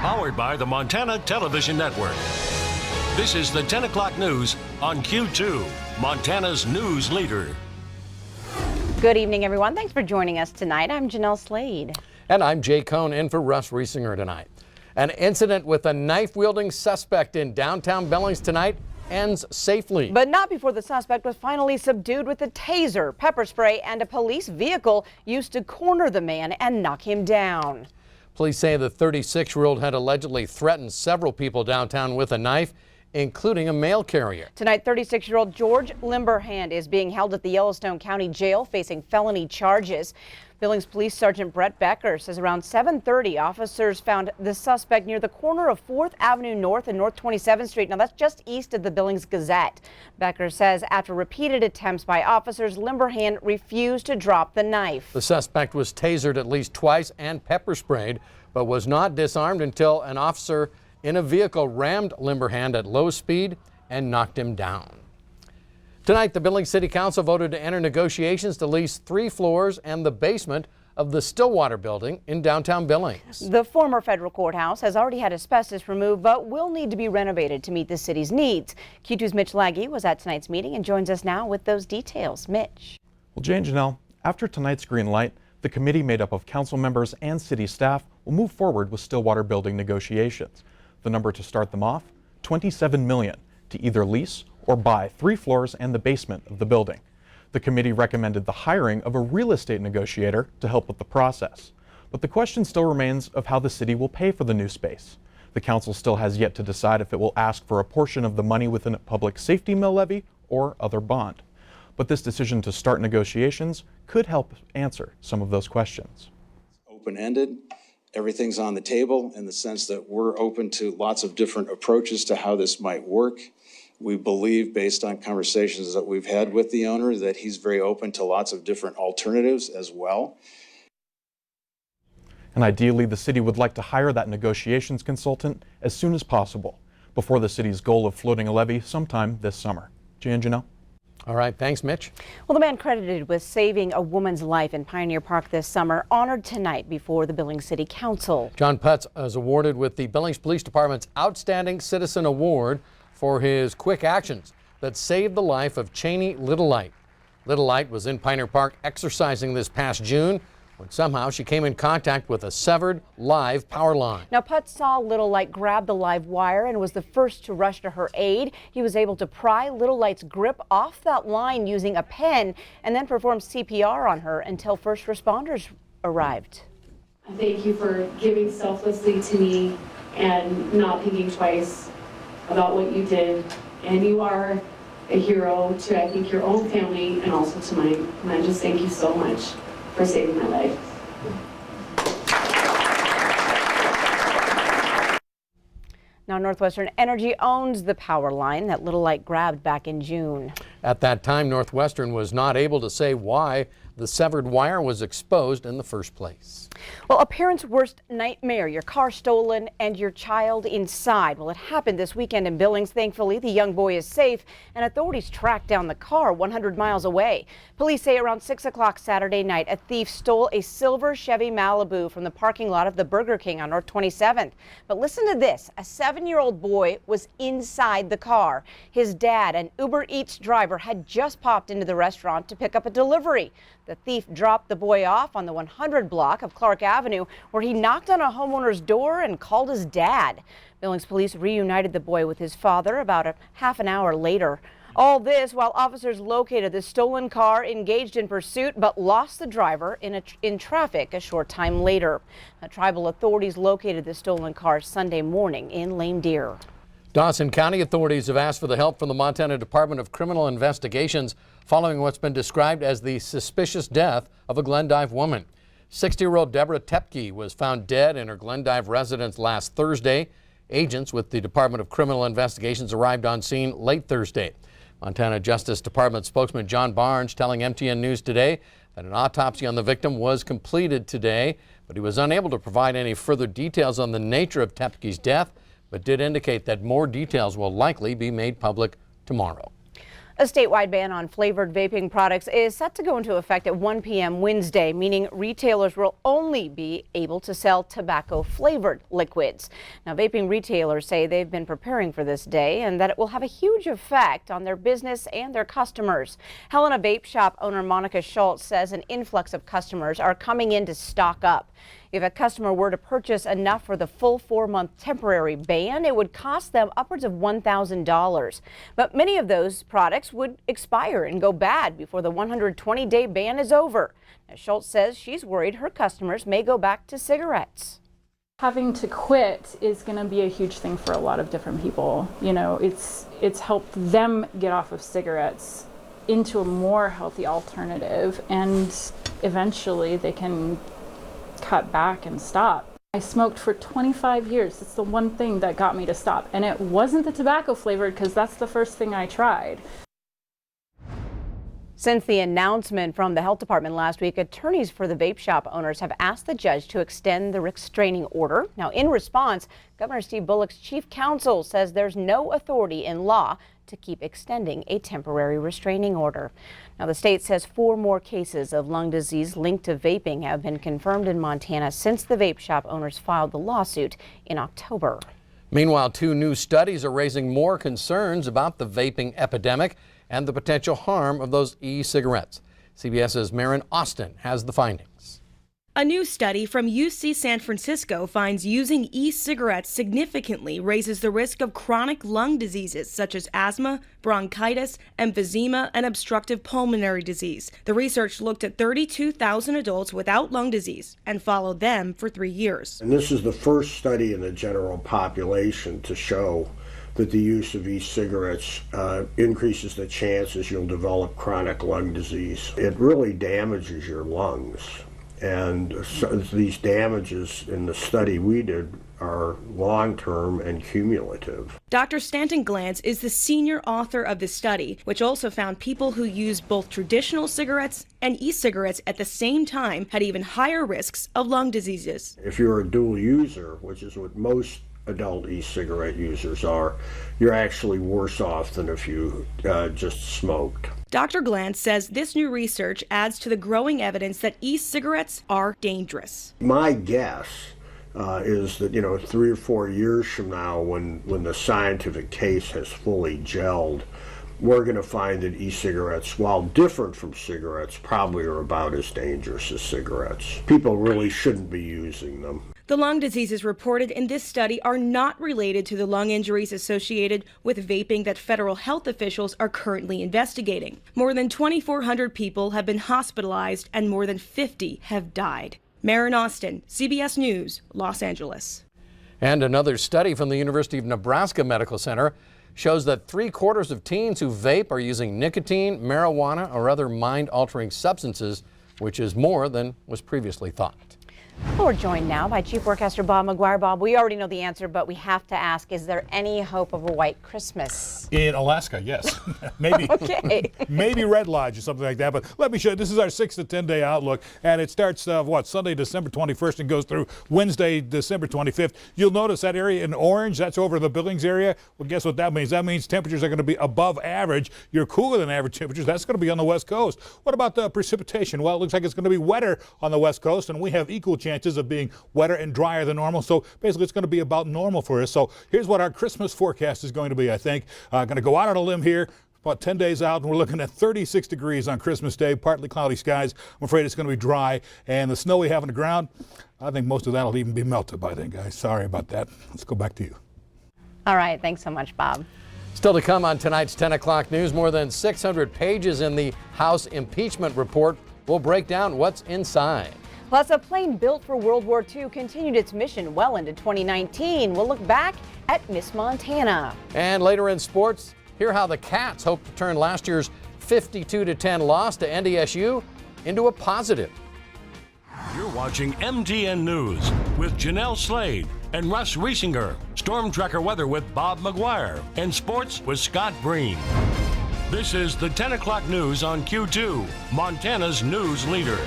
Powered by the Montana Television Network. This is the 10 o'clock news on Q2, Montana's news leader. Good evening, everyone. Thanks for joining us tonight. I'm Jeanelle Slade. And I'm Jay Cohn in for Russ Riesinger tonight. An incident with a knife-wielding suspect in downtown Billings tonight ends safely. But not before the suspect was finally subdued with a taser, pepper spray, and a police vehicle used to corner the man and knock him down. Police say the 36-year-old had allegedly threatened several people downtown with a knife, including a mail carrier. Tonight, 36-year-old George Limberhand is being held at the Yellowstone County Jail facing felony charges. Billings Police Sergeant Brett Becker says around 7:30, officers found the suspect near the corner of 4th Avenue North and North 27th Street. Now, that's just east of the Billings Gazette. Becker says after repeated attempts by officers, Limberhand refused to drop the knife. The suspect was tasered at least twice and pepper sprayed, but was not disarmed until an officer in a vehicle rammed Limberhand at low speed and knocked him down. Tonight, the Billings City Council voted to enter negotiations to lease 3 floors and the basement of the Stillwater building in downtown Billings. The former federal courthouse has already had asbestos removed, but will need to be renovated to meet the city's needs. Q2's Mitch Laggy was at tonight's meeting and joins us now with those details. Mitch. Well, Jay and Jeanelle, after tonight's green light, the committee made up of council members and city staff will move forward with Stillwater building negotiations. The number to start them off, $27 million, to either lease or buy 3 floors and the basement of the building. The committee recommended the hiring of a real estate negotiator to help with the process. But the question still remains of how the city will pay for the new space. The council still has yet to decide if it will ask for a portion of the money within a public safety mill levy or other bond. But this decision to start negotiations could help answer some of those questions. Open-ended. Everything's on the table in the sense that we're open to lots of different approaches to how this might work. We believe, based on conversations that we've had with the owner, that he's very open to lots of different alternatives as well. And ideally, the city would like to hire that negotiations consultant as soon as possible, before the city's goal of floating a levy sometime this summer. Jay and Jeanelle. All right, thanks, Mitch. Well, the man credited with saving a woman's life in Pioneer Park this summer honored tonight before the Billings City Council. John Putz is awarded with the Billings Police Department's Outstanding Citizen Award for his quick actions that saved the life of Cheney Little Light. Little Light was in Pioneer Park exercising this past June when somehow she came in contact with a severed live power line. Now, Putz saw Little Light grab the live wire and was the first to rush to her aid. He was able to pry Little Light's grip off that line using a pen and then perform CPR on her until first responders arrived. Thank you for giving selflessly to me and not thinking twice about what you did. And you are a hero to, I think, your own family and also to mine. And I just thank you so much for saving my life. Now, Northwestern Energy owns the power line that Little Light grabbed back in June. At that time, Northwestern was not able to say why the severed wire was exposed in the first place. Well, a parent's worst nightmare, your car stolen and your child inside. Well, it happened this weekend in Billings. Thankfully, the young boy is safe and authorities tracked down the car 100 miles away. Police say around 6 o'clock Saturday night, a thief stole a silver Chevy Malibu from the parking lot of the Burger King on North 27th. But listen to this, a 7-year-old boy was inside the car. His dad, an Uber Eats driver, had just popped into the restaurant to pick up a delivery. The thief dropped the boy off on the 100 block of Clark Avenue, where he knocked on a homeowner's door and called his dad. Billings police reunited the boy with his father about a half an hour later. All this while officers located the stolen car, engaged in pursuit, but lost the driver in traffic a short time later. Tribal authorities located the stolen car Sunday morning in Lame Deer. Dawson County authorities have asked for the help from the Montana Department of Criminal Investigations following what's been described as the suspicious death of a Glendive woman. 60-year-old Deborah Tepke was found dead in her Glendive residence last Thursday. Agents with the Department of Criminal Investigations arrived on scene late Thursday. Montana Justice Department spokesman John Barnes telling MTN News Today that an autopsy on the victim was completed today, but he was unable to provide any further details on the nature of Tepke's death, but did indicate that more details will likely be made public tomorrow. A statewide ban on flavored vaping products is set to go into effect at 1 p.m. Wednesday, meaning retailers will only be able to sell tobacco-flavored liquids. Now, vaping retailers say they've been preparing for this day and that it will have a huge effect on their business and their customers. Helena Vape Shop owner Monica Schultz says an influx of customers are coming in to stock up. If a customer were to purchase enough for the full 4-month temporary ban, it would cost them upwards of $1,000. But many of those products would expire and go bad before the 120-day ban is over. Now, Schultz says she's worried her customers may go back to cigarettes. Having to quit is going to be a huge thing for a lot of different people. You know, it's helped them get off of cigarettes into a more healthy alternative, and eventually they can cut back and stop. I smoked for 25 years. It's the one thing that got me to stop. And it wasn't the tobacco flavored, because that's the first thing I tried. Since the announcement from the health department last week, attorneys for the vape shop owners have asked the judge to extend the restraining order. Now, in response, Governor Steve Bullock's chief counsel says there's no authority in law to keep extending a temporary restraining order. Now, the state says 4 more cases of lung disease linked to vaping have been confirmed in Montana since the vape shop owners filed the lawsuit in October. Meanwhile, 2 new studies are raising more concerns about the vaping epidemic and the potential harm of those e-cigarettes. CBS's Maren Austin has the findings. A new study from UC San Francisco finds using e-cigarettes significantly raises the risk of chronic lung diseases such as asthma, bronchitis, emphysema, and obstructive pulmonary disease. The research looked at 32,000 adults without lung disease and followed them for 3 years. And this is the first study in the general population to show that the use of e-cigarettes increases the chances you'll develop chronic lung disease. It really damages your lungs. And so these damages in the study we did are long-term and cumulative. Dr. Stanton Glantz is the senior author of the study, which also found people who used both traditional cigarettes and e-cigarettes at the same time had even higher risks of lung diseases. If you're a dual user, which is what most adult e-cigarette users are, you're actually worse off than if you just smoked. Dr. Glantz says this new research adds to the growing evidence that e-cigarettes are dangerous. My guess is that, 3 or 4 years from now, when the scientific case has fully gelled, we're going to find that e-cigarettes, while different from cigarettes, probably are about as dangerous as cigarettes. People really shouldn't be using them. The lung diseases reported in this study are not related to the lung injuries associated with vaping that federal health officials are currently investigating. More than 2,400 people have been hospitalized and more than 50 have died. Maren Austin, CBS News, Los Angeles. And another study from the University of Nebraska Medical Center shows that 3/4 of teens who vape are using nicotine, marijuana, or other mind-altering substances, which is more than was previously thought. We're joined now by Chief Forecaster Bob McGuire. Bob, we already know the answer, but we have to ask, is there any hope of a white Christmas? In Alaska, yes. Maybe Okay. maybe Red Lodge or something like that. But let me show you. This is our 6 to 10 day outlook, and it starts Sunday, December 21st, and goes through Wednesday, December 25th. You'll notice that area in orange, that's over the Billings area. Well, guess what that means? That means temperatures are going to be above average. You're cooler than average temperatures. That's going to be on the west coast. What about the precipitation? Well, it looks like it's going to be wetter on the west coast, and we have equal chances of being wetter and drier than normal. So basically it's going to be about normal for us. So here's what our Christmas forecast is going to be, I think. Going to go out on a limb here. About 10 days out, and we're looking at 36 degrees on Christmas Day, partly cloudy skies. I'm afraid it's going to be dry, and the snow we have on the ground, I think most of that will even be melted by then, guys. Sorry about that. Let's go back to you. All right, thanks so much, Bob. Still to come on tonight's 10 o'clock news, more than 600 pages in the House impeachment report. We'll break down what's inside. Plus, a plane built for World War II continued its mission well into 2019. We'll look back at Miss Montana. And later in sports, hear how the Cats hope to turn last year's 52-10 loss to NDSU into a positive. You're watching MTN News with Jeanelle Slade and Russ Riesinger. Storm Tracker weather with Bob McGuire. And sports with Scott Breen. This is the 10 o'clock news on Q2, Montana's news leader.